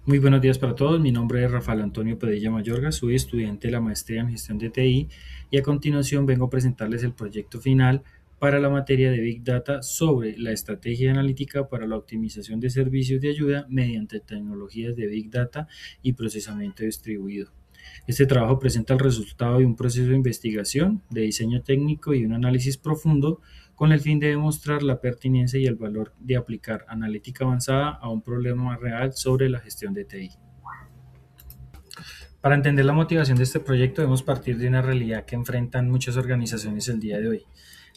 Muy buenos días para todos. Mi nombre es Rafael Antonio Padilla Mayorga. Soy estudiante de la maestría en gestión de TI y a continuación vengo a presentarles el proyecto final para la materia de Big Data sobre la estrategia analítica para la optimización de servicios de ayuda mediante tecnologías de Big Data y procesamiento distribuido. Este trabajo presenta el resultado de un proceso de investigación, de diseño técnico y un análisis profundo con el fin de demostrar la pertinencia y el valor de aplicar analítica avanzada a un problema real sobre la gestión de TI. Para entender la motivación de este proyecto debemos partir de una realidad que enfrentan muchas organizaciones el día de hoy.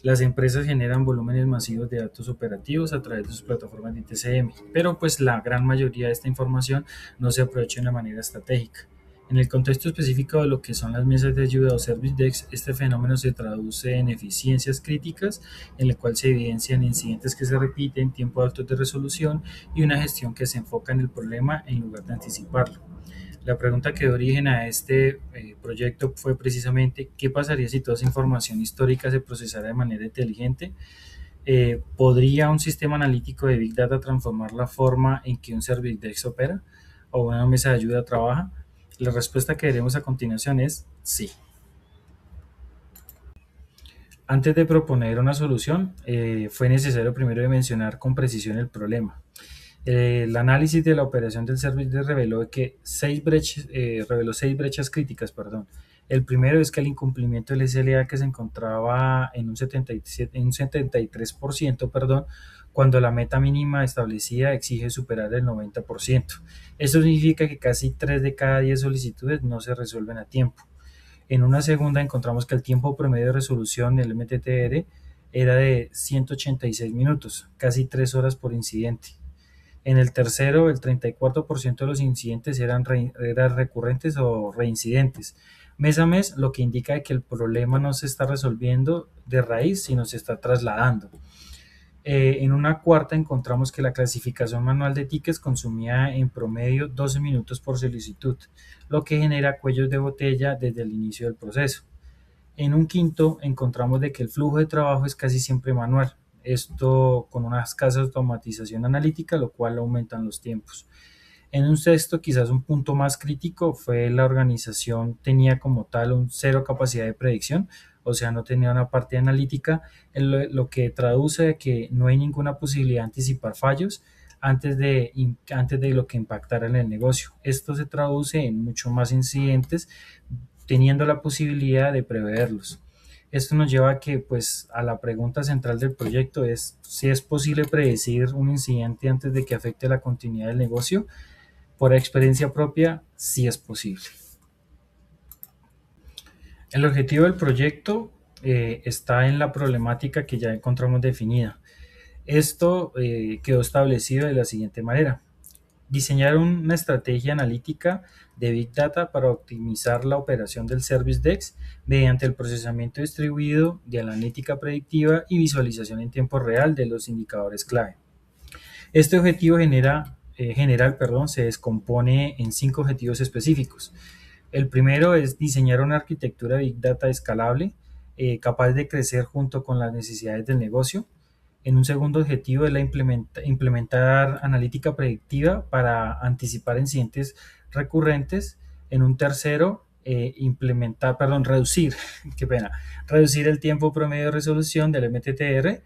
Las empresas generan volúmenes masivos de datos operativos a través de sus plataformas de TCM, pero pues la gran mayoría de esta información no se aprovecha de una manera estratégica. En el contexto específico de lo que son las mesas de ayuda o service desks, este fenómeno se traduce en eficiencias críticas, en el cual se evidencian incidentes que se repiten, tiempos altos de resolución y una gestión que se enfoca en el problema en lugar de anticiparlo. La pregunta que dio origen a este proyecto fue precisamente qué pasaría si toda esa información histórica se procesara de manera inteligente. ¿Podría un sistema analítico de Big Data transformar la forma en que un Service Desk opera o una mesa de ayuda trabaja? La respuesta que veremos a continuación es sí. Antes de proponer una solución, fue necesario primero mencionar con precisión el problema. El análisis de la operación del servicio reveló seis brechas críticas. Perdón. El primero es que el incumplimiento del SLA que se encontraba en un 77, en un 73%, perdón, cuando la meta mínima establecida exige superar el 90%. Esto significa que casi 3 de cada 10 solicitudes no se resuelven a tiempo. En una segunda encontramos que el tiempo promedio de resolución del MTTR era de 186 minutos, casi 3 horas por incidente. En el tercero, el 34% de los incidentes eran recurrentes o reincidentes mes a mes, lo que indica que el problema no se está resolviendo de raíz, sino se está trasladando. En una cuarta encontramos que la clasificación manual de tickets consumía en promedio 12 minutos por solicitud, lo que genera cuellos de botella desde el inicio del proceso. En un quinto encontramos de que el flujo de trabajo es casi siempre manual, esto con una escasa automatización analítica, lo cual aumentan los tiempos. En un sexto, quizás un punto más crítico fue la organización tenía como tal un cero capacidad de predicción, o sea, no tenía una parte analítica, lo que traduce que no hay ninguna posibilidad de anticipar fallos antes de lo que impactara en el negocio. Esto se traduce en mucho más incidentes, teniendo la posibilidad de preverlos. Esto nos lleva a que, pues, a la pregunta central del proyecto es si es posible predecir un incidente antes de que afecte la continuidad del negocio. Por experiencia propia, sí es posible. El objetivo del proyecto está en la problemática que ya encontramos definida. Esto quedó establecido de la siguiente manera. Diseñar una estrategia analítica de Big Data para optimizar la operación del Service Desk mediante el procesamiento distribuido de analítica predictiva y visualización en tiempo real de los indicadores clave. Este objetivo general se descompone en 5 objetivos específicos. El primero es diseñar una arquitectura Big Data escalable, capaz de crecer junto con las necesidades del negocio. En un segundo objetivo es implementar analítica predictiva para anticipar incidentes recurrentes. En un tercero, reducir, reducir el tiempo promedio de resolución del MTTR.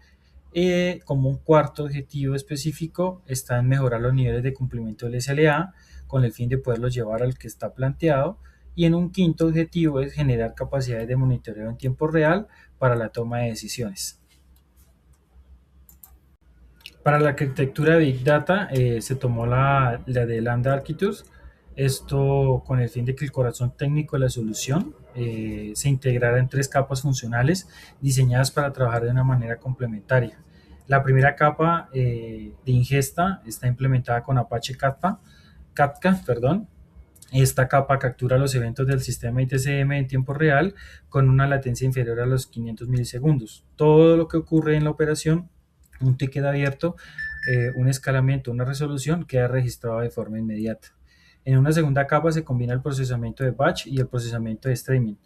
Como un cuarto objetivo específico está en mejorar los niveles de cumplimiento del SLA con el fin de poderlos llevar al que está planteado. Y en un quinto objetivo es generar capacidades de monitoreo en tiempo real para la toma de decisiones. Para la arquitectura de Big Data se tomó la de Lambda Architecture, esto con el fin de que el corazón técnico de la solución se integrara en 3 capas funcionales diseñadas para trabajar de una manera complementaria. La primera capa de ingesta está implementada con Apache Kafka. Esta capa captura los eventos del sistema ITCM en tiempo real con una latencia inferior a los 500 milisegundos. Todo lo que ocurre en la operación, un ticket abierto, un escalamiento, una resolución, queda registrado de forma inmediata. En una segunda capa se combina el procesamiento de batch y el procesamiento de streaming.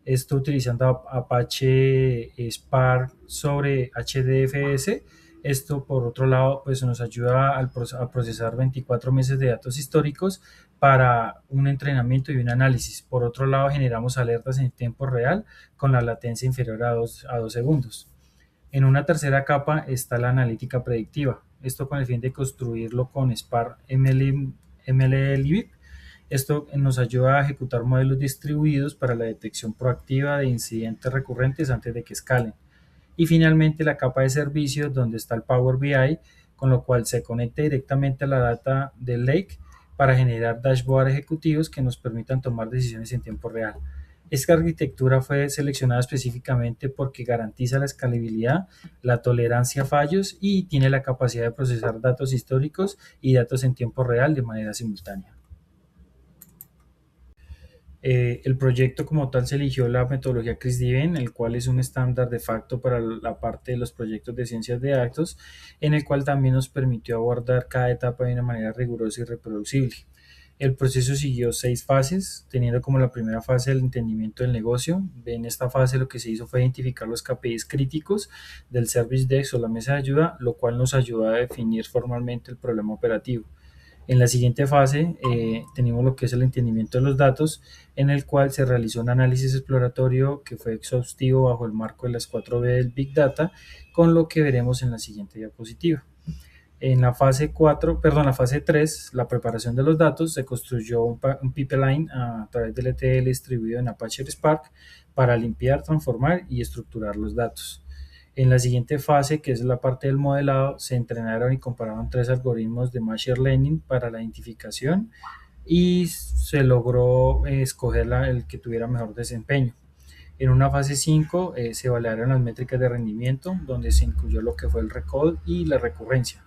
Esto utilizando Apache Spark sobre HDFS. Esto, por otro lado, pues nos ayuda a procesar 24 meses de datos históricos para un entrenamiento y un análisis. Por otro lado, generamos alertas en tiempo real con la latencia inferior a 2 segundos. En una tercera capa está la analítica predictiva, esto con el fin de construirlo con Spark MLlib. Esto nos ayuda a ejecutar modelos distribuidos para la detección proactiva de incidentes recurrentes antes de que escalen. Y finalmente la capa de servicios donde está el Power BI, con lo cual se conecta directamente a la data del Lake para generar dashboards ejecutivos que nos permitan tomar decisiones en tiempo real. Esta arquitectura fue seleccionada específicamente porque garantiza la escalabilidad, la tolerancia a fallos y tiene la capacidad de procesar datos históricos y datos en tiempo real de manera simultánea. El proyecto como tal se eligió la metodología CRISP-DIVEN, el cual es un estándar de facto para la parte de los proyectos de ciencias de datos, en el cual también nos permitió abordar cada etapa de una manera rigurosa y reproducible. El proceso siguió 6 fases, teniendo como la primera fase el entendimiento del negocio. En esta fase lo que se hizo fue identificar los KPIs críticos del Service Desk o la mesa de ayuda, lo cual nos ayuda a definir formalmente el problema operativo. En la siguiente fase tenemos lo que es el entendimiento de los datos, en el cual se realizó un análisis exploratorio que fue exhaustivo bajo el marco de las 4B del Big Data, con lo que veremos en la siguiente diapositiva. En la fase 4, perdón, la fase 3, la preparación de los datos, se construyó un pipeline a través del ETL distribuido en Apache Spark para limpiar, transformar y estructurar los datos. En la siguiente fase, que es la parte del modelado, se entrenaron y compararon 3 algoritmos de Machine Learning para la identificación y se logró escoger el que tuviera mejor desempeño. En una fase 5 se validaron las métricas de rendimiento, donde se incluyó lo que fue el recall y la recurrencia.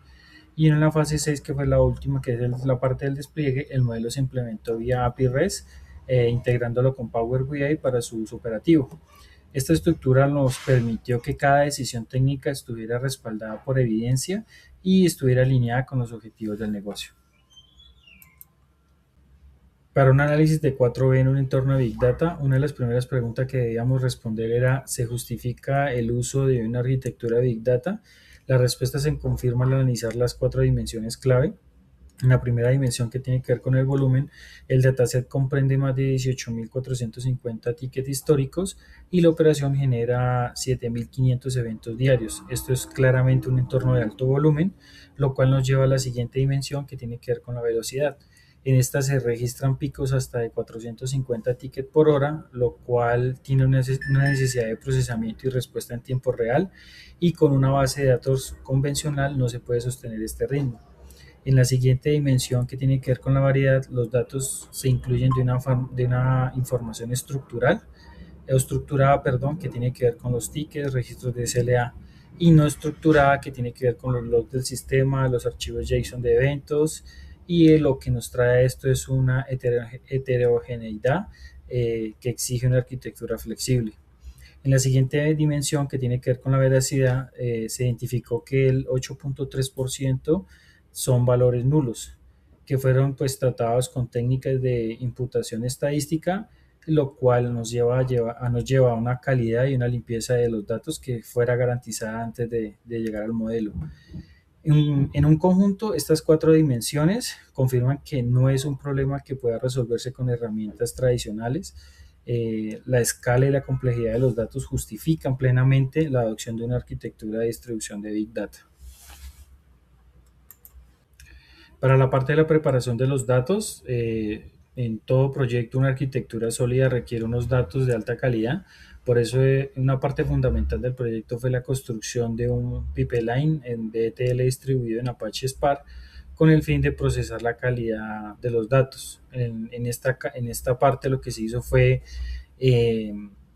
Y en la fase 6, que fue la última, que es la parte del despliegue, el modelo se implementó vía API REST, integrándolo con Power BI para su uso operativo. Esta estructura nos permitió que cada decisión técnica estuviera respaldada por evidencia y estuviera alineada con los objetivos del negocio. Para un análisis de 4B en un entorno de Big Data, una de las primeras preguntas que debíamos responder era: ¿se justifica el uso de una arquitectura de Big Data? La respuesta se confirma al analizar las 4 dimensiones clave. En la primera dimensión, que tiene que ver con el volumen, el dataset comprende más de 18.450 tickets históricos y la operación genera 7.500 eventos diarios. Esto es claramente un entorno de alto volumen, lo cual nos lleva a la siguiente dimensión, que tiene que ver con la velocidad. En esta se registran picos hasta de 450 tickets por hora, lo cual tiene una necesidad de procesamiento y respuesta en tiempo real, y con una base de datos convencional no se puede sostener este ritmo. En la siguiente dimensión, que tiene que ver con la variedad, los datos se incluyen de una información estructurada, perdón, que tiene que ver con los tickets, registros de SLA, y no estructurada, que tiene que ver con los logs del sistema, los archivos JSON de eventos, y lo que nos trae esto es una heterogeneidad que exige una arquitectura flexible. En la siguiente dimensión, que tiene que ver con la veracidad, se identificó que el 8.3% son valores nulos, que fueron pues tratados con técnicas de imputación estadística, lo cual nos lleva a una calidad y una limpieza de los datos que fuera garantizada antes de llegar al modelo. En un conjunto, estas 4 dimensiones confirman que no es un problema que pueda resolverse con herramientas tradicionales. La escala y la complejidad de los datos justifican plenamente la adopción de una arquitectura de distribución de Big Data. Para la parte de la preparación de los datos, en todo proyecto una arquitectura sólida requiere unos datos de alta calidad. Por eso una parte fundamental del proyecto fue la construcción de un pipeline de ETL distribuido en Apache Spark, con el fin de procesar la calidad de los datos. En esta parte lo que se hizo fue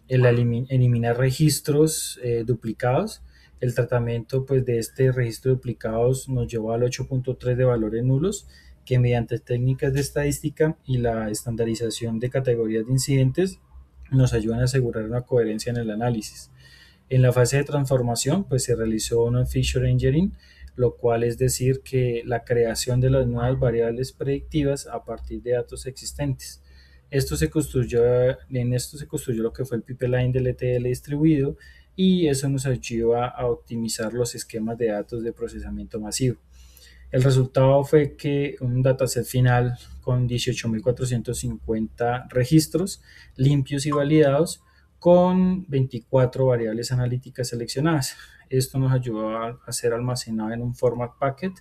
eliminar registros duplicados. El tratamiento pues, de este registro de duplicados nos llevó al 8.3 de valores nulos, que mediante técnicas de estadística y la estandarización de categorías de incidentes nos ayudan a asegurar una coherencia en el análisis. En la fase de transformación pues, se realizó un feature engineering, lo cual es decir que la creación de las nuevas variables predictivas a partir de datos existentes. En esto se construyó lo que fue el pipeline del ETL distribuido, y eso nos ayuda a optimizar los esquemas de datos de procesamiento masivo. El resultado fue que un dataset final con 18.450 registros limpios y validados con 24 variables analíticas seleccionadas. Esto nos ayudó a ser almacenado en un format packet,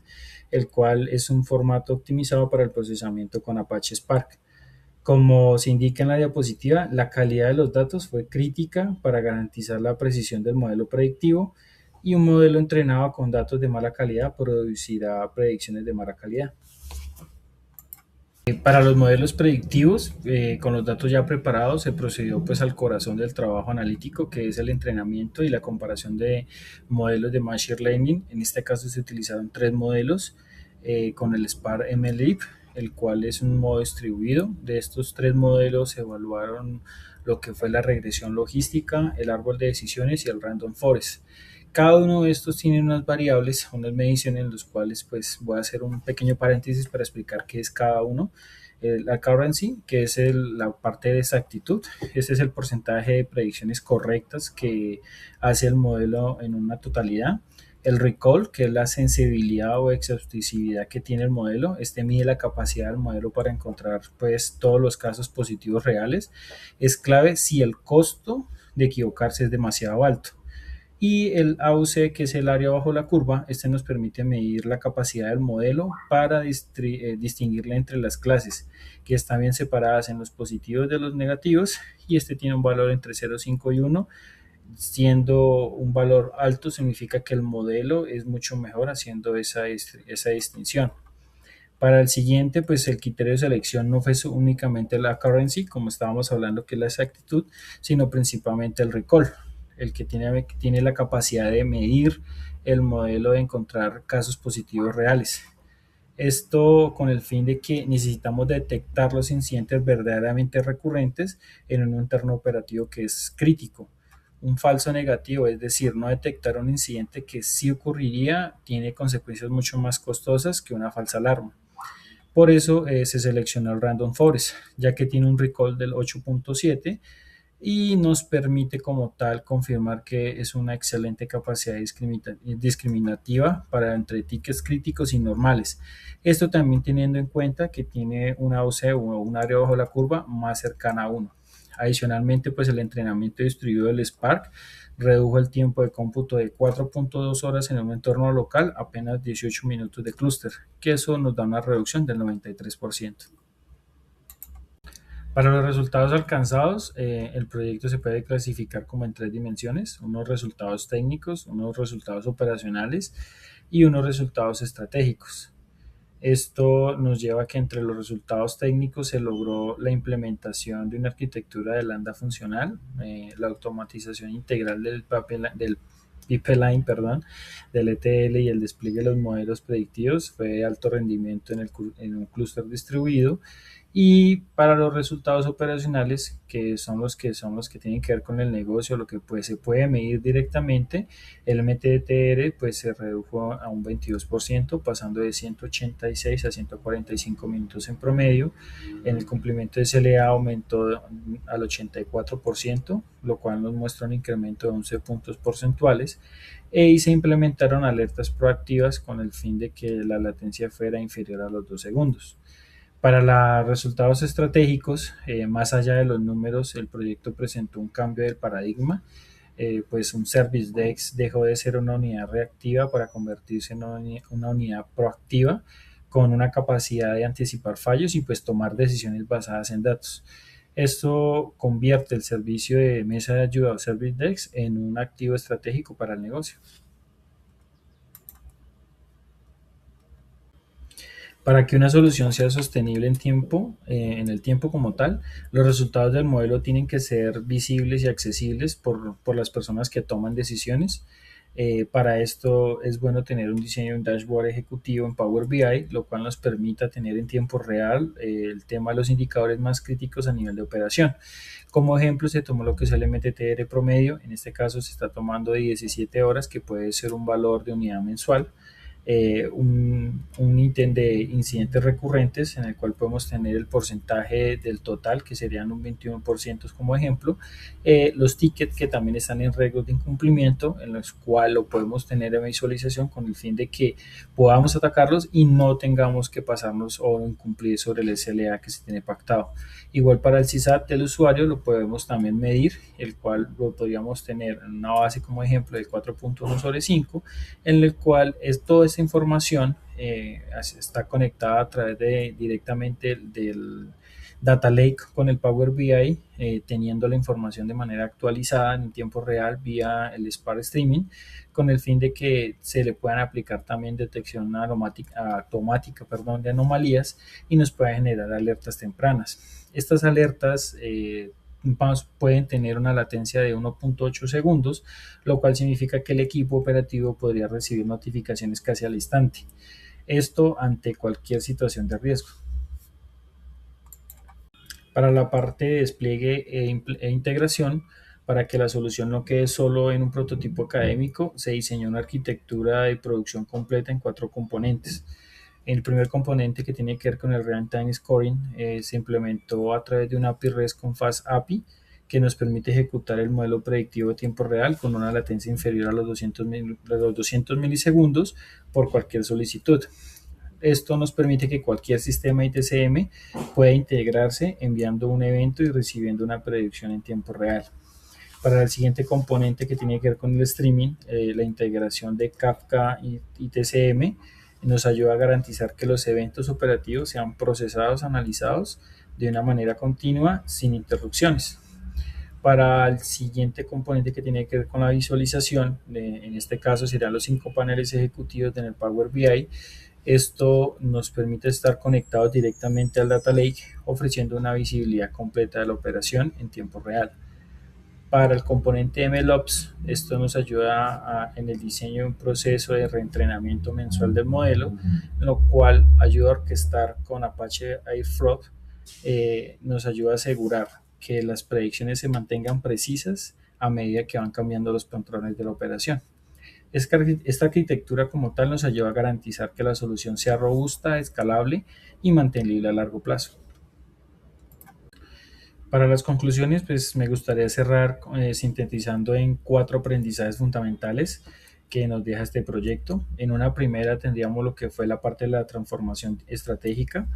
el cual es un formato optimizado para el procesamiento con Apache Spark. Como se indica en la diapositiva, la calidad de los datos fue crítica para garantizar la precisión del modelo predictivo, y un modelo entrenado con datos de mala calidad producirá predicciones de mala calidad. Para los modelos predictivos, con los datos ya preparados, se procedió pues al corazón del trabajo analítico, que es el entrenamiento y la comparación de modelos de Machine Learning. En este caso se utilizaron tres modelos con el Spark MLIP, el cual es un modo distribuido. De estos tres modelos se evaluaron lo que fue la regresión logística, el árbol de decisiones y el random forest. Cada uno de estos tiene unas variables, unas mediciones en las cuales pues voy a hacer un pequeño paréntesis para explicar qué es cada uno. La accuracy, que es la parte de exactitud, ese es el porcentaje de predicciones correctas que hace el modelo en una totalidad. El recall, que es la sensibilidad o exhaustividad que tiene el modelo, este mide la capacidad del modelo para encontrar pues todos los casos positivos reales. Es clave si el costo de equivocarse es demasiado alto. Y el AUC, que es el área bajo la curva, este nos permite medir la capacidad del modelo para distinguirla entre las clases, que están bien separadas en los positivos de los negativos, y este tiene un valor entre 0,5 y 1, siendo un valor alto significa que el modelo es mucho mejor haciendo esa distinción. Para el siguiente, pues el criterio de selección no fue únicamente la accuracy, como estábamos hablando, que es la exactitud, sino principalmente el recall, el que tiene la capacidad de medir el modelo, de encontrar casos positivos reales. Esto con el fin de que necesitamos detectar los incidentes verdaderamente recurrentes en un entorno operativo que es crítico. Un falso negativo, es decir, no detectar un incidente que sí ocurriría, tiene consecuencias mucho más costosas que una falsa alarma. Por eso se seleccionó el Random Forest, ya que tiene un recall del 8.7 y nos permite como tal confirmar que es una excelente capacidad discriminativa para entre tickets críticos y normales. Esto también teniendo en cuenta que tiene una OC o un área bajo la curva más cercana a 1. Adicionalmente, pues el entrenamiento distribuido del Spark redujo el tiempo de cómputo de 4.2 horas en un entorno local a apenas 18 minutos de clúster, que eso nos da una reducción del 93%. Para los resultados alcanzados, el proyecto se puede clasificar como en tres dimensiones: unos resultados técnicos, unos resultados operacionales y unos resultados estratégicos. Esto nos lleva a que entre los resultados técnicos se logró la implementación de una arquitectura de lambda funcional, la automatización integral del pipeline, del ETL, y el despliegue de los modelos predictivos fue de alto rendimiento en un clúster distribuido. Y para los resultados operacionales, que son los que tienen que ver con el negocio, lo que pues se puede medir directamente, el MTTR pues se redujo a un 22%, pasando de 186 a 145 minutos en promedio. En el cumplimiento de SLA aumentó al 84%, lo cual nos muestra un incremento de 11 puntos porcentuales. Y se implementaron alertas proactivas con el fin de que la latencia fuera inferior a los 2 segundos. Para los resultados estratégicos, más allá de los números, el proyecto presentó un cambio del paradigma. Pues un Service Desk dejó de ser una unidad reactiva para convertirse en una unidad proactiva, con una capacidad de anticipar fallos y pues tomar decisiones basadas en datos. Esto convierte el servicio de mesa de ayuda o Service Desk en un activo estratégico para el negocio. Para que una solución sea sostenible en el tiempo como tal, los resultados del modelo tienen que ser visibles y accesibles por las personas que toman decisiones. Para esto es bueno tener un diseño de un dashboard ejecutivo en Power BI, lo cual nos permita tener en tiempo real el tema de los indicadores más críticos a nivel de operación. Como ejemplo, se tomó lo que es el MTTR promedio. En este caso se está tomando de 17 horas, que puede ser un valor de unidad mensual. un ítem de incidentes recurrentes en el cual podemos tener el porcentaje del total, que serían un 21% como ejemplo, los tickets que también están en riesgo de incumplimiento, en los cuales lo podemos tener en visualización con el fin de que podamos atacarlos y no tengamos que pasarnos o incumplir sobre el SLA que se tiene pactado. Igual para el CSAT del usuario lo podemos también medir, el cual lo podríamos tener en una base como ejemplo de 4.1 sobre 5, en el cual es toda esta información está conectada a través de directamente del Data Lake con el Power BI, teniendo la información de manera actualizada en tiempo real vía el Spark Streaming, con el fin de que se le puedan aplicar también detección automática de anomalías y nos pueda generar alertas tempranas. Estas alertas pueden tener una latencia de 1.8 segundos, lo cual significa que el equipo operativo podría recibir notificaciones casi al instante. Esto ante cualquier situación de riesgo. Para la parte de despliegue e integración, para que la solución no quede solo en un prototipo académico, se diseñó una arquitectura de producción completa en 4 componentes. El primer componente, que tiene que ver con el Real-Time Scoring, se implementó a través de una API REST con Fast API, que nos permite ejecutar el modelo predictivo de tiempo real con una latencia inferior a los 200 milisegundos por cualquier solicitud. Esto nos permite que cualquier sistema ITCM pueda integrarse enviando un evento y recibiendo una predicción en tiempo real. Para el siguiente componente, que tiene que ver con el streaming, la integración de Kafka y ITCM nos ayuda a garantizar que los eventos operativos sean procesados, analizados de una manera continua sin interrupciones. Para el siguiente componente, que tiene que ver con la visualización, en este caso serían los 5 paneles ejecutivos en el Power BI. Esto nos permite estar conectados directamente al Data Lake, ofreciendo una visibilidad completa de la operación en tiempo real. Para el componente MLOps, esto nos ayuda en el diseño de un proceso de reentrenamiento mensual del modelo, lo cual ayuda a orquestar con Apache Airflow, nos ayuda a asegurar que las predicciones se mantengan precisas a medida que van cambiando los patrones de la operación. Esta arquitectura como tal nos ayuda a garantizar que la solución sea robusta, escalable y mantenible a largo plazo. Para las conclusiones, pues me gustaría cerrar sintetizando en 4 aprendizajes fundamentales que nos deja este proyecto. En una primera tendríamos lo que fue la parte de la transformación estratégica.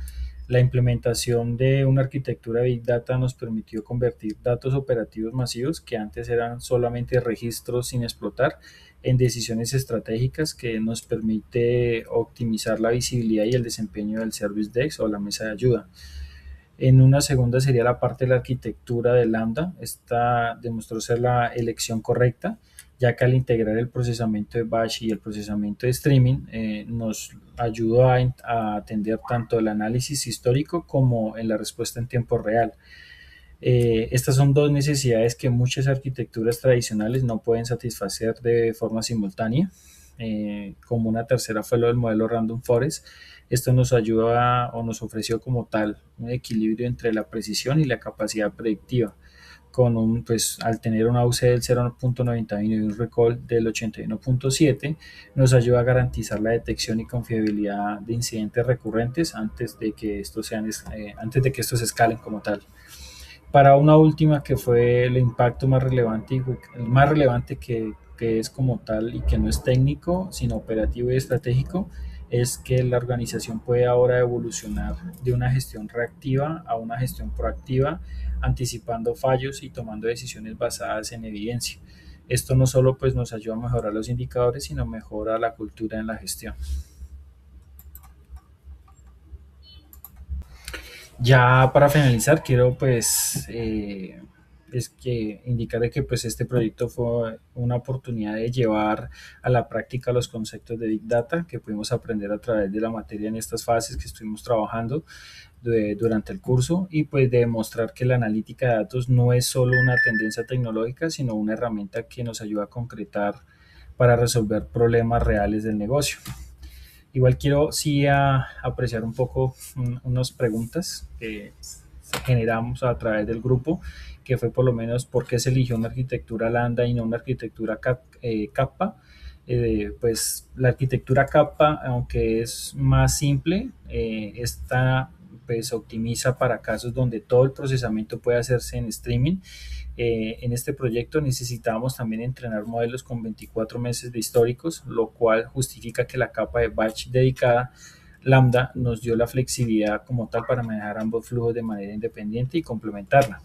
La implementación de una arquitectura de Big Data nos permitió convertir datos operativos masivos, que antes eran solamente registros sin explotar, en decisiones estratégicas que nos permite optimizar la visibilidad y el desempeño del Service Desk o la mesa de ayuda. En una segunda sería la parte de la arquitectura de Lambda. Esta demostró ser la elección correcta, ya que al integrar el procesamiento de batch y el procesamiento de streaming, nos ayudó a atender tanto el análisis histórico como en la respuesta en tiempo real. Estas son 2 necesidades que muchas arquitecturas tradicionales no pueden satisfacer de forma simultánea. Como una tercera fue lo del modelo Random Forest. Esto nos ayuda o nos ofreció como tal un equilibrio entre la precisión y la capacidad predictiva, pues, al tener una UC del 0.91 y un recall del 81.7, nos ayuda a garantizar la detección y confiabilidad de incidentes recurrentes antes de que estos escalen como tal. Para una última, que fue el impacto más relevante, el más relevante que es como tal y que no es técnico, sino operativo y estratégico, es que la organización puede ahora evolucionar de una gestión reactiva a una gestión proactiva, anticipando fallos y tomando decisiones basadas en evidencia. Esto no solo pues, nos ayuda a mejorar los indicadores, sino mejora la cultura en la gestión. Ya para finalizar, quiero pues es que indicar que pues este proyecto fue una oportunidad de llevar a la práctica los conceptos de Big Data que pudimos aprender a través de la materia en estas fases que estuvimos trabajando durante el curso, y pues de demostrar que la analítica de datos no es solo una tendencia tecnológica, sino una herramienta que nos ayuda a concretar para resolver problemas reales del negocio. Igual quiero sí apreciar un poco unas preguntas que generamos a través del grupo, que fue por lo menos por qué se eligió una arquitectura Lambda y no una arquitectura Kappa. Pues la arquitectura Kappa, aunque es más simple, esta pues optimiza para casos donde todo el procesamiento puede hacerse en streaming. En este proyecto necesitábamos también entrenar modelos con 24 meses de históricos, lo cual justifica que la capa de batch dedicada Lambda nos dio la flexibilidad como tal para manejar ambos flujos de manera independiente y complementarla.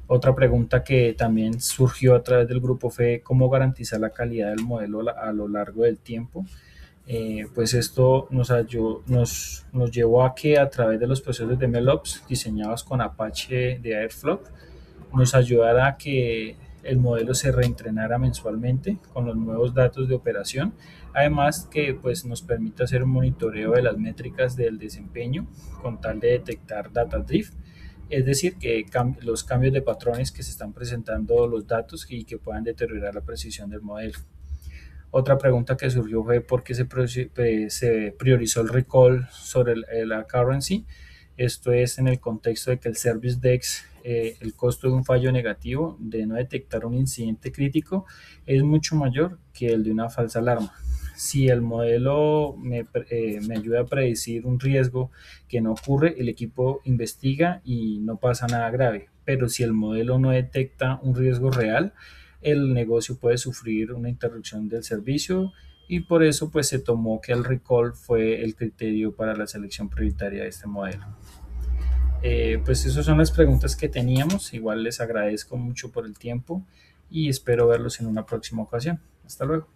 Otra pregunta que también surgió a través del grupo fue cómo garantizar la calidad del modelo a lo largo del tiempo. Pues esto nos llevó a que a través de los procesos de MLOps diseñados con Apache de Airflow nos ayudara a que el modelo se reentrenara mensualmente con los nuevos datos de operación, además que pues nos permite hacer un monitoreo de las métricas del desempeño con tal de detectar data drift, es decir, que los cambios de patrones que se están presentando los datos y que puedan deteriorar la precisión del modelo. Otra pregunta que surgió fue por qué se priorizó el recall sobre la currency. Esto es en el contexto de que el Service Dex, el costo de un fallo negativo de no detectar un incidente crítico es mucho mayor que el de una falsa alarma. Si el modelo me ayuda a predecir un riesgo que no ocurre, el equipo investiga y no pasa nada grave. Pero si el modelo no detecta un riesgo real, el negocio puede sufrir una interrupción del servicio y por eso pues se tomó que el recall fue el criterio para la selección prioritaria de este modelo. Pues esas son las preguntas que teníamos. Igual les agradezco mucho por el tiempo y espero verlos en una próxima ocasión. Hasta luego.